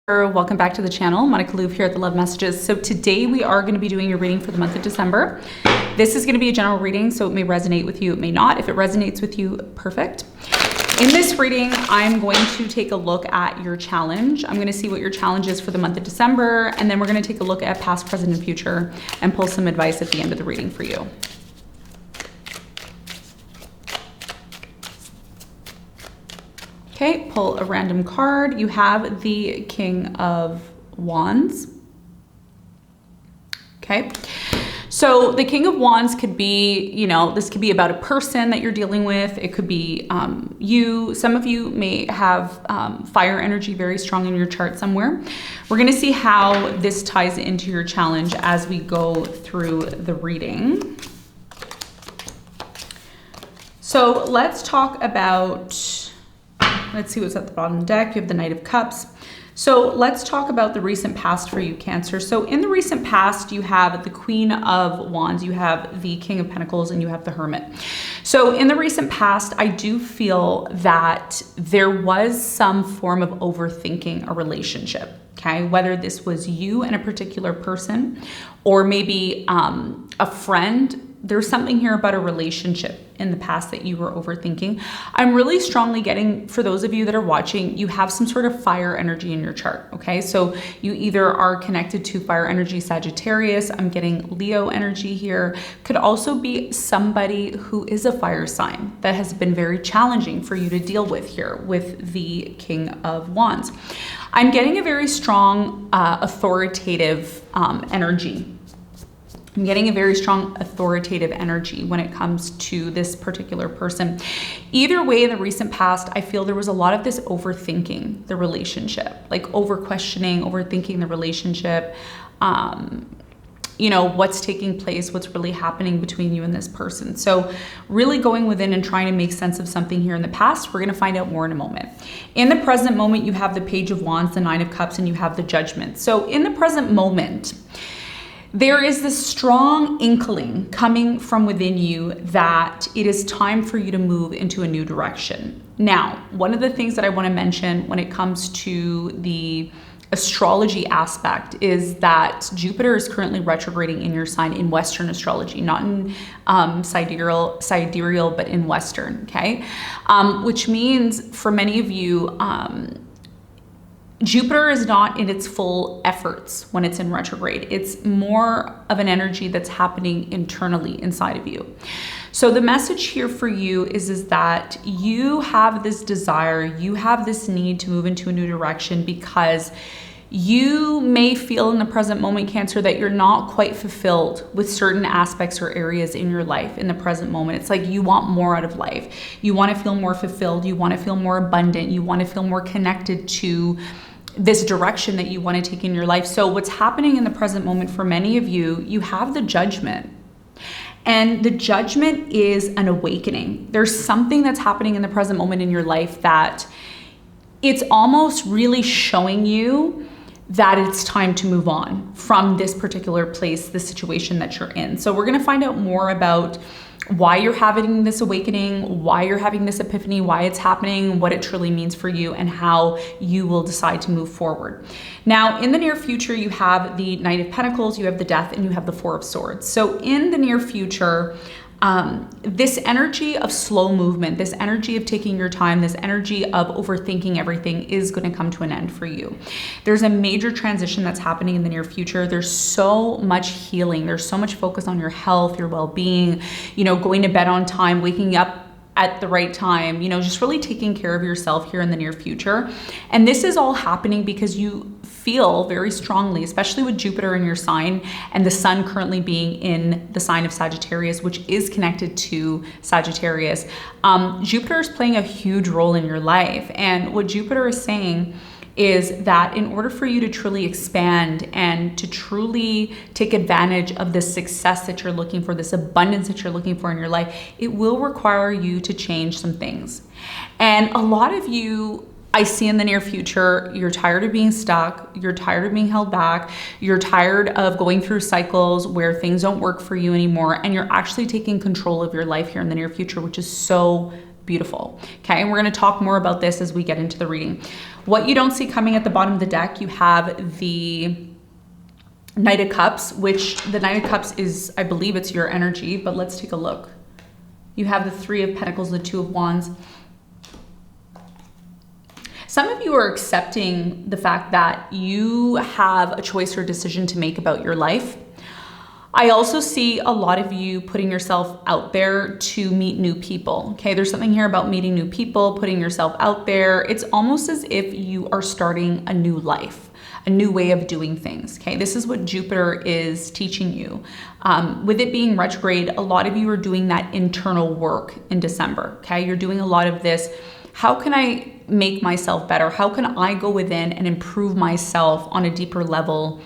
Welcome back to the channel. Monica Louv here at The Love Messages. So today we are going to be doing your reading for the month of December. This is going to be a general reading, so it may resonate with you, it may not. If it resonates with you, perfect. In this reading, I'm going to take a look at your challenge. I'm going to see what your challenge is for the month of December, and then we're going to take a look at past, present, and future and pull some advice at the end of the reading for you. Okay, pull a random card. You have the King of Wands. Okay, so the King of Wands could be, this could be about a person that you're dealing with. It could be you. Some of you may have fire energy very strong in your chart somewhere. We're going to see how this ties into your challenge as we go through the reading. So let's talk about... Let's see what's at the bottom of the deck. You have the Knight of Cups. So let's talk about the recent past for you, Cancer. So in the recent past, you have the Queen of Wands, you have the King of Pentacles, and you have the Hermit. So in the recent past, I do feel that there was some form of overthinking a relationship, okay? Whether this was you and a particular person, or maybe a friend. There's something here about a relationship in the past that you were overthinking. I'm really strongly getting, for those of you that are watching, you have some sort of fire energy in your chart, okay? So you either are connected to fire energy Sagittarius, I'm getting Leo energy here. Could also be somebody who is a fire sign that has been very challenging for you to deal with here with the King of Wands. I'm getting a very strong authoritative energy. I'm getting a very strong authoritative energy when it comes to this particular person. Either way, in the recent past, I feel there was a lot of this overthinking the relationship, like over questioning, overthinking the relationship, what's taking place, what's really happening between you and this person. So really going within and trying to make sense of something here in the past. We're going to find out more in a moment. In the present moment, you have the Page of Wands, the Nine of Cups, and you have the Judgment. So in the present moment, there is this strong inkling coming from within you that it is time for you to move into a new direction. Now, one of the things that I want to mention when it comes to the astrology aspect is that Jupiter is currently retrograding in your sign in Western astrology, not in sidereal, but in Western, okay? Which means for many of you, Jupiter is not in its full efforts when it's in retrograde. It's more of an energy that's happening internally inside of you. So the message here for you is that you have this desire, you have this need to move into a new direction because you may feel in the present moment, Cancer, that you're not quite fulfilled with certain aspects or areas in your life in the present moment. It's like you want more out of life. You want to feel more fulfilled. You want to feel more abundant. You want to feel more connected to this direction that you want to take in your life. So what's happening in the present moment for many of you, you have the Judgment. And the Judgment is an awakening. There's something that's happening in the present moment in your life that it's almost really showing you that it's time to move on from this particular place, the situation that you're in. So we're going to find out more about why you're having this awakening, why you're having this epiphany, why it's happening, what it truly means for you, and how you will decide to move forward. Now, in the near future, you have the Knight of Pentacles, you have the Death, and you have the Four of Swords. So in the near future, this energy of slow movement, this energy of taking your time, this energy of overthinking everything is going to come to an end for you. There's a major transition that's happening in the near future. There's so much healing. There's so much focus on your health, your well-being, going to bed on time, waking up at the right time, just really taking care of yourself here in the near future. And this is all happening because you feel very strongly, especially with Jupiter in your sign and the sun currently being in the sign of Sagittarius, which is connected to Sagittarius. Jupiter is playing a huge role in your life. And what Jupiter is saying is that in order for you to truly expand and to truly take advantage of this success that you're looking for, this abundance that you're looking for in your life, it will require you to change some things. And a lot of you, I see in the near future, you're tired of being stuck, you're tired of being held back, you're tired of going through cycles where things don't work for you anymore, and you're actually taking control of your life here in the near future, which is so beautiful. Okay, and we're going to talk more about this as we get into the reading. What you don't see coming at the bottom of the deck, you have the Knight of Cups, which the Knight of Cups is, I believe it's your energy, but let's take a look. You have the Three of Pentacles, the Two of Wands. Some of you are accepting the fact that you have a choice or decision to make about your life. I also see a lot of you putting yourself out there to meet new people. Okay, there's something here about meeting new people, putting yourself out there. It's almost as if you are starting a new life, a new way of doing things. Okay, this is what Jupiter is teaching you. With it being retrograde, a lot of you are doing that internal work in December. Okay, you're doing a lot of this. How can I make myself better? How can I go within and improve myself on a deeper level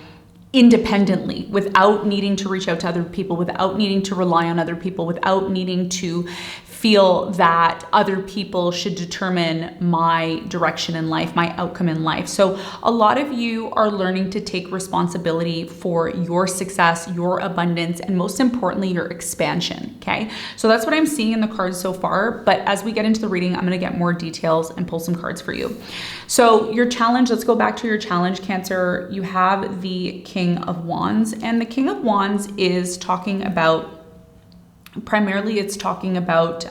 independently, without needing to reach out to other people, without needing to rely on other people, without needing to feel that other people should determine my direction in life, my outcome in life. So a lot of you are learning to take responsibility for your success, your abundance, and most importantly, your expansion, okay? So that's what I'm seeing in the cards so far, but as we get into the reading, I'm gonna get more details and pull some cards for you. So your challenge, let's go back to your challenge, Cancer. You have the King of Wands, and the King of Wands is talking about, primarily it's talking about,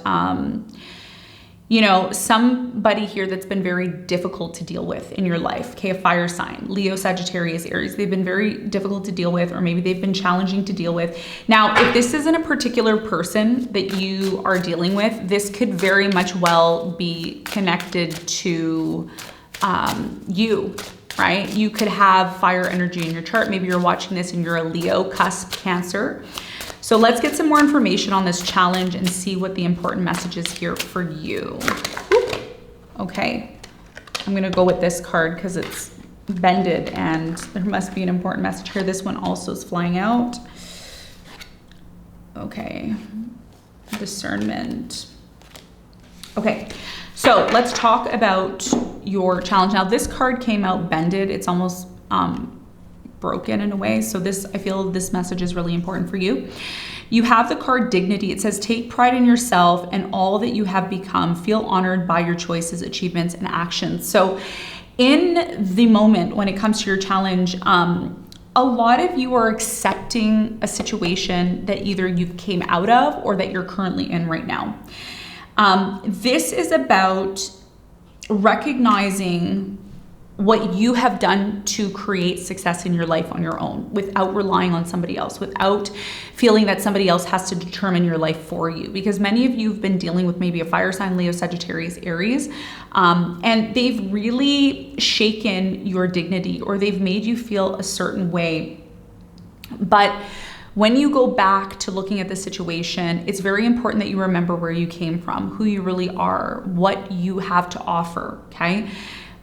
somebody here that's been very difficult to deal with in your life. Okay, a fire sign, Leo, Sagittarius, Aries. They've been very difficult to deal with, or maybe they've been challenging to deal with. Now, if this isn't a particular person that you are dealing with, this could very much well be connected to you, right? You could have fire energy in your chart. Maybe you're watching this and you're a Leo, cusp, Cancer. So let's get some more information on this challenge and see what the important message is here for you. Okay, I'm gonna go with this card because it's bended and there must be an important message here. This one also is flying out. Okay, discernment. Okay, so let's talk about your challenge. Now this card came out bended. It's almost broken in a way. So this, I feel this message is really important for you. You have the card Dignity. It says, take pride in yourself and all that you have become. Feel honored by your choices, achievements, and actions. So in the moment when it comes to your challenge, a lot of you are accepting a situation that either you came out of or that you're currently in right now. This is about recognizing what you have done to create success in your life on your own, without relying on somebody else, without feeling that somebody else has to determine your life for you. Because many of you have been dealing with maybe a fire sign, Leo, Sagittarius, Aries, and they've really shaken your dignity, or they've made you feel a certain way. But when you go back to looking at the situation, it's very important that you remember where you came from, who you really are, what you have to offer, okay?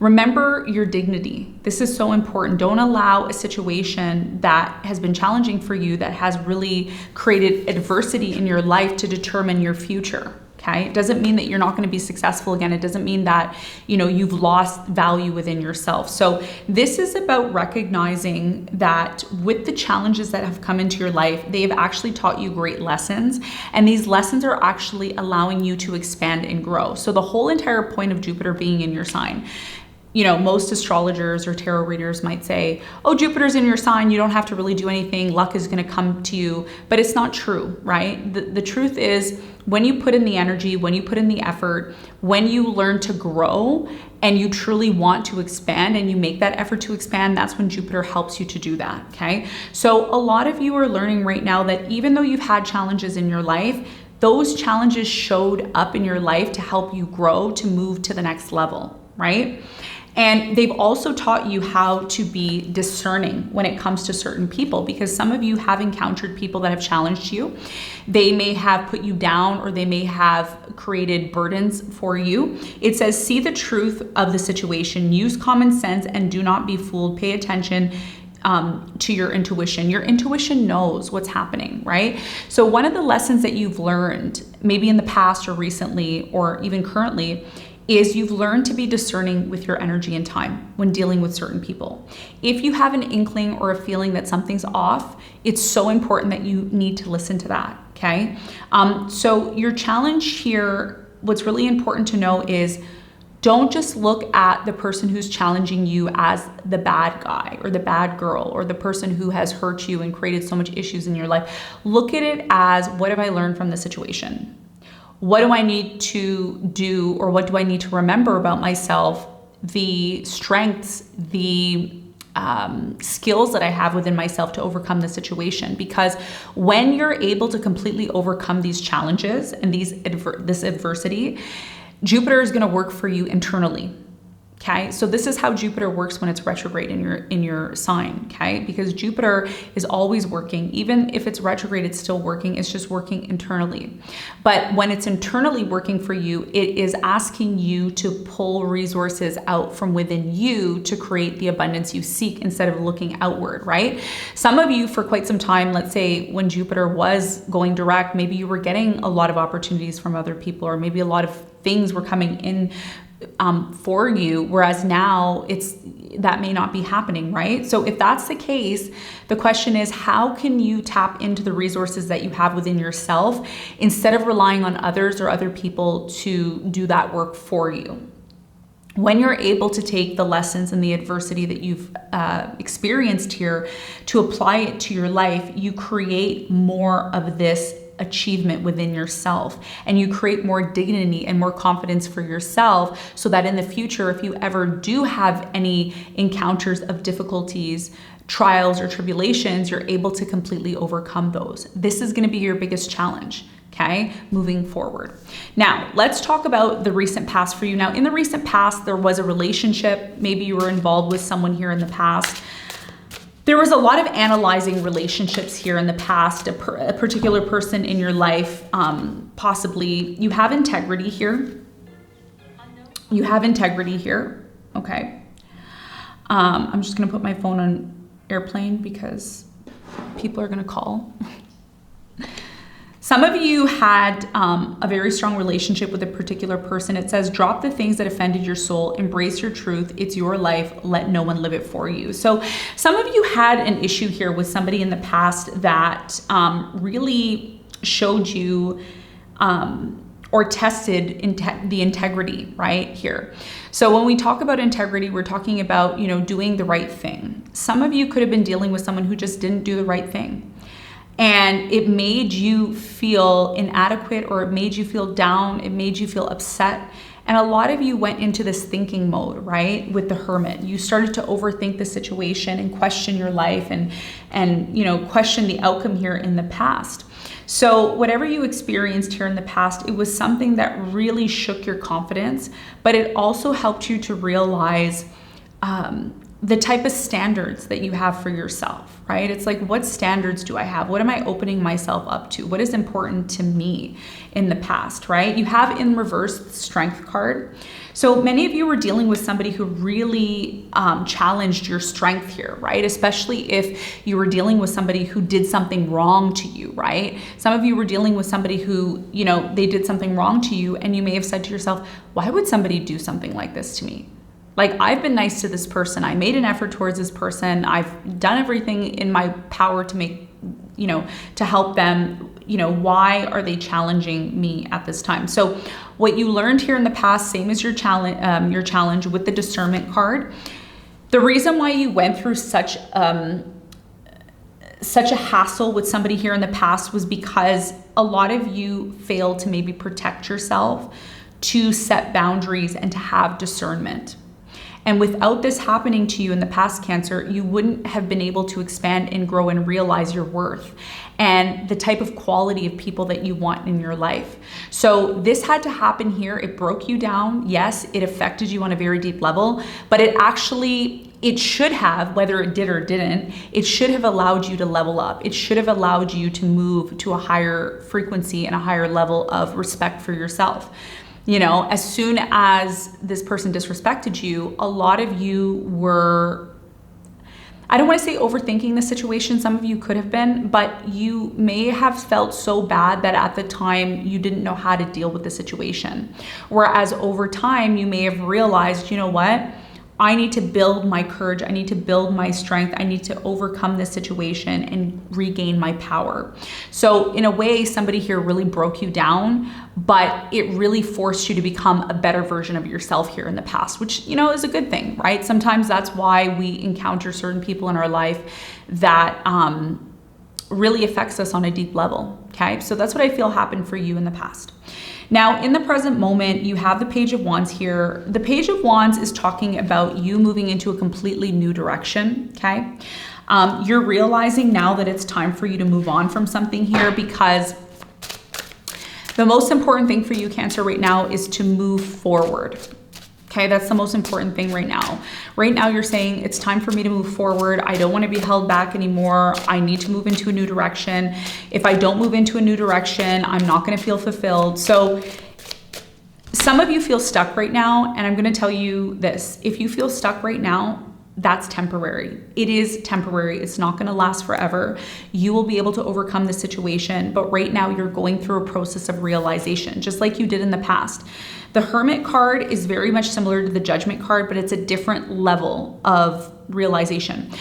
Remember your dignity. This is so important. Don't allow a situation that has been challenging for you, that has really created adversity in your life, to determine your future. Okay? It doesn't mean that you're not going to be successful again. It doesn't mean that, you've lost value within yourself. So this is about recognizing that with the challenges that have come into your life, they have actually taught you great lessons. And these lessons are actually allowing you to expand and grow. So the whole entire point of Jupiter being in your sign, most astrologers or tarot readers might say, oh, Jupiter's in your sign, you don't have to really do anything, luck is going to come to you. But it's not true, right? The truth is, when you put in the energy, when you put in the effort, when you learn to grow and you truly want to expand and you make that effort to expand, that's when Jupiter helps you to do that, okay? So a lot of you are learning right now that even though you've had challenges in your life, those challenges showed up in your life to help you grow, to move to the next level, right? And they've also taught you how to be discerning when it comes to certain people, because some of you have encountered people that have challenged you. They may have put you down, or they may have created burdens for you. It says, see the truth of the situation, use common sense, and do not be fooled. Pay attention to your intuition. Your intuition knows what's happening, right? So one of the lessons that you've learned, maybe in the past or recently, or even currently, is you've learned to be discerning with your energy and time when dealing with certain people. If you have an inkling or a feeling that something's off, it's so important that you need to listen to that, okay? So your challenge here what's really important to know is don't just look at the person who's challenging you as the bad guy or the bad girl or the person who has hurt you and created so much issues in your life. Look at it as, what have I learned from the situation? What do I need to do, or what do I need to remember about myself, the strengths, the skills that I have within myself to overcome the situation? Because when you're able to completely overcome these challenges and this adversity, Jupiter is going to work for you internally. Okay, so this is how Jupiter works when it's retrograde in your sign, okay? Because Jupiter is always working. Even if it's retrograde, it's still working. It's just working internally. But when it's internally working for you, it is asking you to pull resources out from within you to create the abundance you seek instead of looking outward, right? Some of you, for quite some time, let's say when Jupiter was going direct, maybe you were getting a lot of opportunities from other people, or maybe a lot of things were coming in for you, whereas now that may not be happening, right? So if that's the case, the question is, how can you tap into the resources that you have within yourself instead of relying on others or other people to do that work for you? When you're able to take the lessons and the adversity that you've experienced here to apply it to your life, you create more of this achievement within yourself, and you create more dignity and more confidence for yourself, so that in the future, if you ever do have any encounters of difficulties, trials, or tribulations, you're able to completely overcome those. This is going to be your biggest challenge, okay, moving forward. Now, let's talk about the recent past for you. Now, in the recent past, there was a relationship. Maybe you were involved with someone here in the past. There was a lot of analyzing relationships here in the past, a particular person in your life, possibly. You have integrity here. You have integrity here, okay? I'm just gonna put my phone on airplane because people are gonna call. Some of you had a very strong relationship with a particular person. It says, drop the things that offended your soul, embrace your truth. It's your life. Let no one live it for you. So some of you had an issue here with somebody in the past that really showed you or tested the integrity right here. So when we talk about integrity, we're talking about, doing the right thing. Some of you could have been dealing with someone who just didn't do the right thing. And it made you feel inadequate, or it made you feel down, it made you feel upset. And a lot of you went into this thinking mode, right? With the Hermit. You started to overthink the situation and question your life and question the outcome here in the past. So whatever you experienced here in the past, it was something that really shook your confidence, but it also helped you to realize the type of standards that you have for yourself, right? It's like, what standards do I have? What am I opening myself up to? What is important to me in the past, right? You have in reverse the Strength card. So many of you were dealing with somebody who really challenged your strength here, right? Especially if you were dealing with somebody who did something wrong to you, right? Some of you were dealing with somebody who, they did something wrong to you, and you may have said to yourself, why would somebody do something like this to me? Like, I've been nice to this person. I made an effort towards this person. I've done everything in my power to make, to help them. Why are they challenging me at this time? So what you learned here in the past, same as your challenge with the Discernment card. The reason why you went through such a hassle with somebody here in the past was because a lot of you failed to maybe protect yourself, to set boundaries, and to have discernment. And without this happening to you in the past, Cancer, you wouldn't have been able to expand and grow and realize your worth and the type of quality of people that you want in your life. So this had to happen here. It broke you down. Yes, it affected you on a very deep level, but it should have, whether it did or didn't, it should have allowed you to level up. It should have allowed you to move to a higher frequency and a higher level of respect for yourself. As soon as this person disrespected you, a lot of you were, I don't want to say overthinking the situation, some of you could have been, but you may have felt so bad that at the time you didn't know how to deal with the situation. Whereas over time, you may have realized, I need to build my courage. I need to build my strength. I need to overcome this situation and regain my power. So in a way, somebody here really broke you down, but it really forced you to become a better version of yourself here in the past, which, you know, is a good thing, right? Sometimes that's why we encounter certain people in our life that really affects us on a deep level, okay? So that's what I feel happened for you in the past. Now, in the present moment, you have the Page of Wands here. The Page of Wands is talking about you moving into a completely new direction, okay? You're realizing now that it's time for you to move on from something here, because the most important thing for you, Cancer, right now is to move forward. Okay, that's the most important thing right now. Right now, you're saying it's time for me to move forward. I don't want to be held back anymore. I need to move into a new direction. If I don't move into a new direction, I'm not going to feel fulfilled. So some of you feel stuck right now, and I'm going to tell you this. If you feel stuck right now, that's temporary. It is temporary. It's not going to last forever. You will be able to overcome the situation, but right now you're going through a process of realization, just like you did in the past. The Hermit card is very much similar to the Judgment card, but it's a different level of realization.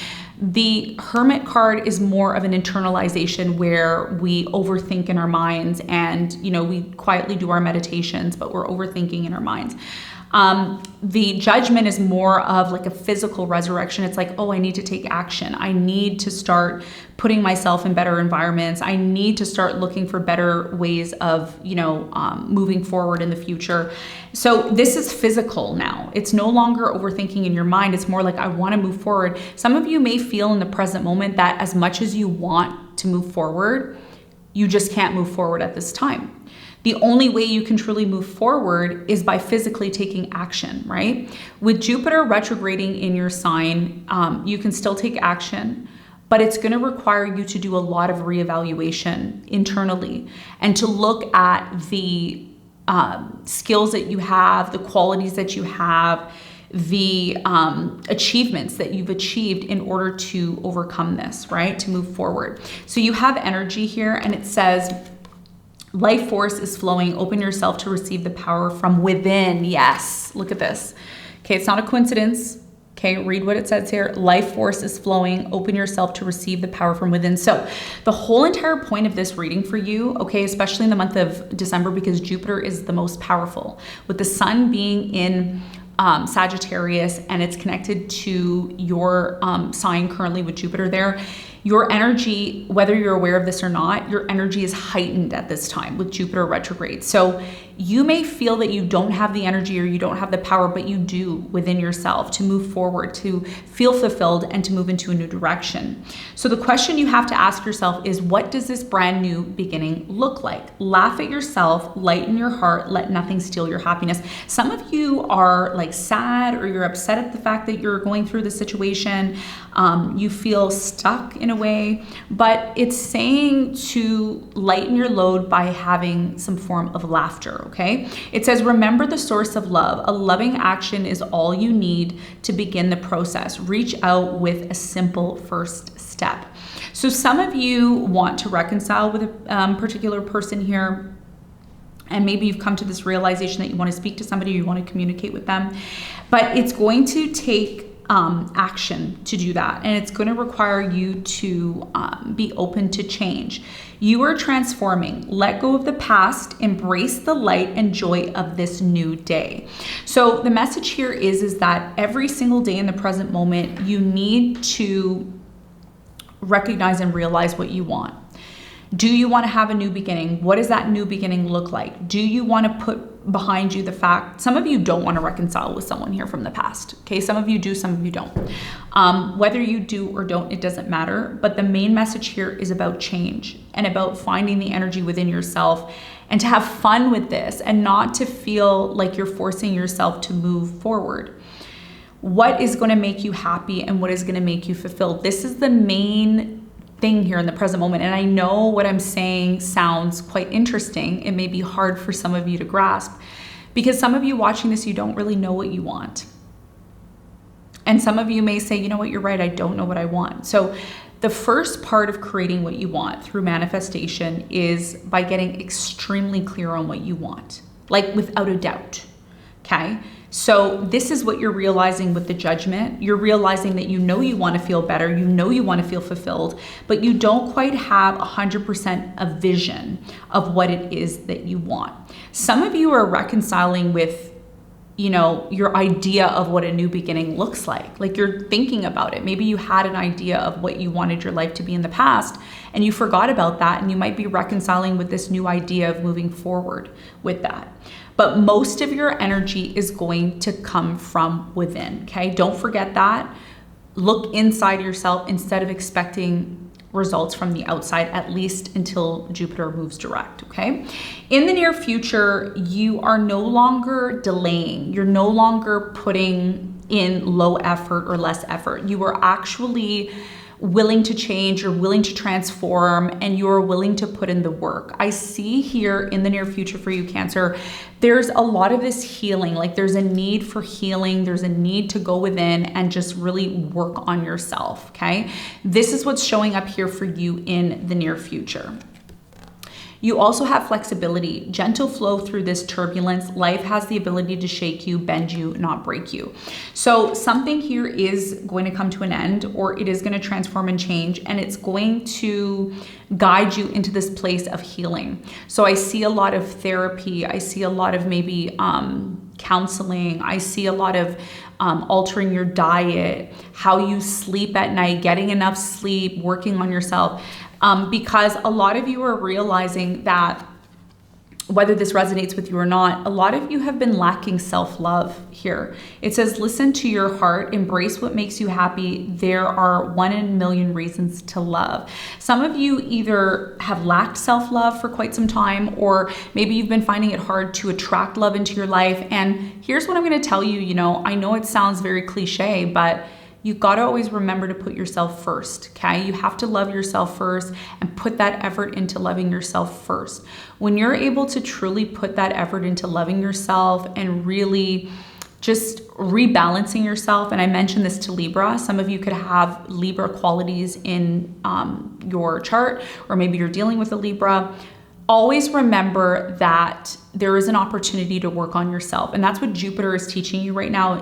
The Hermit card is more of an internalization where we overthink in our minds, and, you know, we quietly do our meditations, but we're overthinking in our minds. The Judgment is more of like a physical resurrection. It's like, oh, I need to take action. I need to start putting myself in better environments. I need to start looking for better ways of, you know, moving forward in the future. So this is physical now. It's no longer overthinking in your mind. It's more like, I want to move forward. Some of you may feel in the present moment that as much as you want to move forward, you just can't move forward at this time. The only way you can truly move forward is by physically taking action, right? With Jupiter retrograding in your sign, you can still take action, but it's going to require you to do a lot of reevaluation internally and to look at the skills that you have, the qualities that you have, the achievements that you've achieved in order to overcome this, right? To move forward. So you have energy here, and it says, life force is flowing. Open yourself to receive the power from within. Yes, look at this. Okay, it's not a coincidence. Okay, read what it says here. Life force is flowing. Open yourself to receive the power from within. So the whole entire point of this reading for you, okay, especially in the month of December, because Jupiter is the most powerful, with the sun being in Sagittarius, and it's connected to your sign currently with Jupiter there. Your energy, whether you're aware of this or not, your energy is heightened at this time with Jupiter retrograde. So you may feel that you don't have the energy or you don't have the power, but you do within yourself to move forward, to feel fulfilled, and to move into a new direction. So the question you have to ask yourself is, what does this brand new beginning look like? Laugh at yourself, lighten your heart, let nothing steal your happiness. Some of you are like sad, or you're upset at the fact that you're going through the situation. You feel stuck in a way, but it's saying to lighten your load by having some form of laughter, okay? It says, remember the source of love. A loving action is all you need to begin the process. Reach out with a simple first step. So some of you want to reconcile with a particular person here, and maybe you've come to this realization that you want to speak to somebody, or you want to communicate with them, but it's going to take action to do that. And it's going to require you to be open to change. You are transforming. Let go of the past, embrace the light and joy of this new day. So the message here is that every single day in the present moment, you need to recognize and realize what you want. Do you want to have a new beginning? What does that new beginning look like? Do you want to put behind you the fact, some of you don't want to reconcile with someone here from the past, okay? Some of you do, some of you don't. Whether you do or don't, it doesn't matter. But the main message here is about change and about finding the energy within yourself and to have fun with this and not to feel like you're forcing yourself to move forward. What is going to make you happy and what is going to make you fulfilled? This is the main thing here in the present moment. And I know what I'm saying sounds quite interesting. It may be hard for some of you to grasp because some of you watching this, you don't really know what you want. And some of you may say, you know what, you're right, I don't know what I want. So the first part of creating what you want through manifestation is by getting extremely clear on what you want, like without a doubt. okay? So this is what you're realizing with the Judgment. You're realizing that you know you want to feel better, you know you want to feel fulfilled, but you don't quite have 100% a vision of what it is that you want. Some of you are reconciling with, you know, your idea of what a new beginning looks like you're thinking about it. Maybe you had an idea of what you wanted your life to be in the past and you forgot about that, and you might be reconciling with this new idea of moving forward with that. But most of your energy is going to come from within, okay? Don't forget that. Look inside yourself instead of expecting results from the outside, at least until Jupiter moves direct, okay? In the near future, you are no longer delaying. You're no longer putting in low effort or less effort. You are actually willing to change, you're willing to transform, and you're willing to put in the work. I see here in the near future for you, Cancer, there's a lot of this healing, like there's a need for healing, there's a need to go within and just really work on yourself, okay? This is what's showing up here for you in the near future. You also have flexibility, gentle flow through this turbulence. Life has the ability to shake you, bend you, not break you. So something here is going to come to an end, or it is going to transform and change, and it's going to guide you into this place of healing. So I see a lot of therapy. I see a lot of maybe counseling. I see a lot of altering your diet, how you sleep at night, getting enough sleep, working on yourself. Because a lot of you are realizing that, whether this resonates with you or not, a lot of you have been lacking self-love here. It says, listen to your heart, embrace what makes you happy. There are 1 in a million reasons to love. Some of you either have lacked self-love for quite some time, or maybe you've been finding it hard to attract love into your life. And here's what I'm going to tell you, I know it sounds very cliche, but you've got to always remember to put yourself first, okay? You have to love yourself first and put that effort into loving yourself first. When you're able to truly put that effort into loving yourself and really just rebalancing yourself, and I mentioned this to Libra, some of you could have Libra qualities in your chart, or maybe you're dealing with a Libra. Always remember that there is an opportunity to work on yourself. And that's what Jupiter is teaching you right now,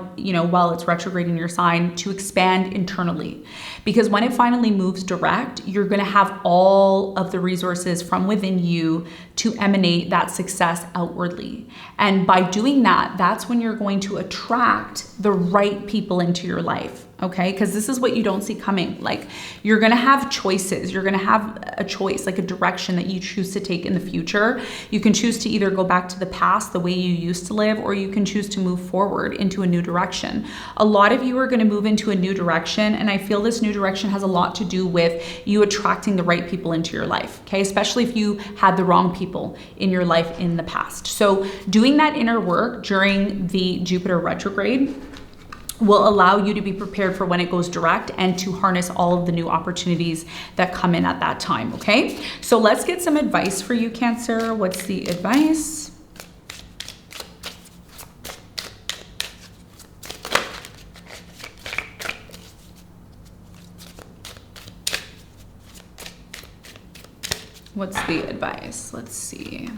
while it's retrograde in your sign, to expand internally. Because when it finally moves direct, you're going to have all of the resources from within you to emanate that success outwardly. And by doing that, that's when you're going to attract the right people into your life. Okay, because this is what you don't see coming. Like, you're going to have choices. You're going to have a choice, like a direction that you choose to take in the future. You can choose to either go back to the past, the way you used to live, or you can choose to move forward into a new direction. A lot of you are going to move into a new direction, and I feel this new direction has a lot to do with you attracting the right people into your life, okay? Especially if you had the wrong people in your life in the past. So doing that inner work during the Jupiter retrograde will allow you to be prepared for when it goes direct and to harness all of the new opportunities that come in at that time, okay? So let's get some advice for you, Cancer. What's the advice? What's the advice? Let's see.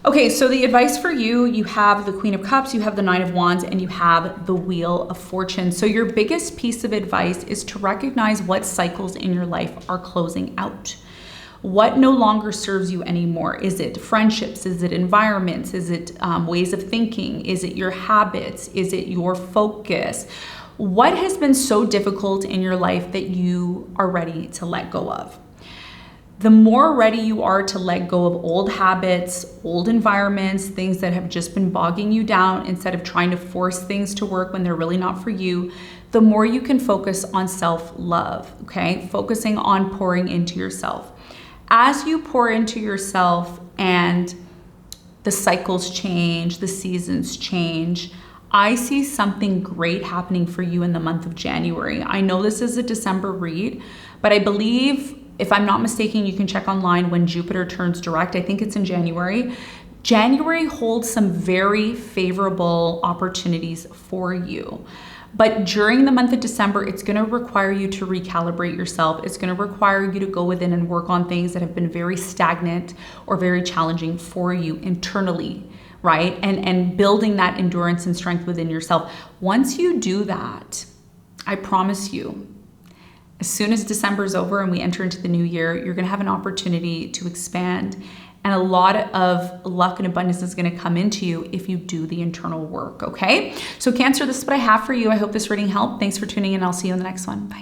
Okay, so the advice for you, you have the Queen of Cups, you have the Nine of Wands, and you have the Wheel of Fortune. So your biggest piece of advice is to recognize what cycles in your life are closing out. What no longer serves you anymore? Is it friendships? Is it environments? Is it ways of thinking? Is it your habits? Is it your focus? What has been so difficult in your life that you are ready to let go of? The more ready you are to let go of old habits, old environments, things that have just been bogging you down, instead of trying to force things to work when they're really not for you, the more you can focus on self-love, okay? Focusing on pouring into yourself. As you pour into yourself and the cycles change, the seasons change, I see something great happening for you in the month of January. I know this is a December read, but I believe, if I'm not mistaken, you can check online when Jupiter turns direct. I think it's in January. January holds some very favorable opportunities for you. But during the month of December, it's going to require you to recalibrate yourself. It's going to require you to go within and work on things that have been very stagnant or very challenging for you internally right? And building that endurance and strength within yourself. Once you do that, I promise you, as soon as December is over and we enter into the new year, you're going to have an opportunity to expand. And a lot of luck and abundance is going to come into you if you do the internal work, okay? So Cancer, this is what I have for you. I hope this reading helped. Thanks for tuning in. I'll see you in the next one. Bye.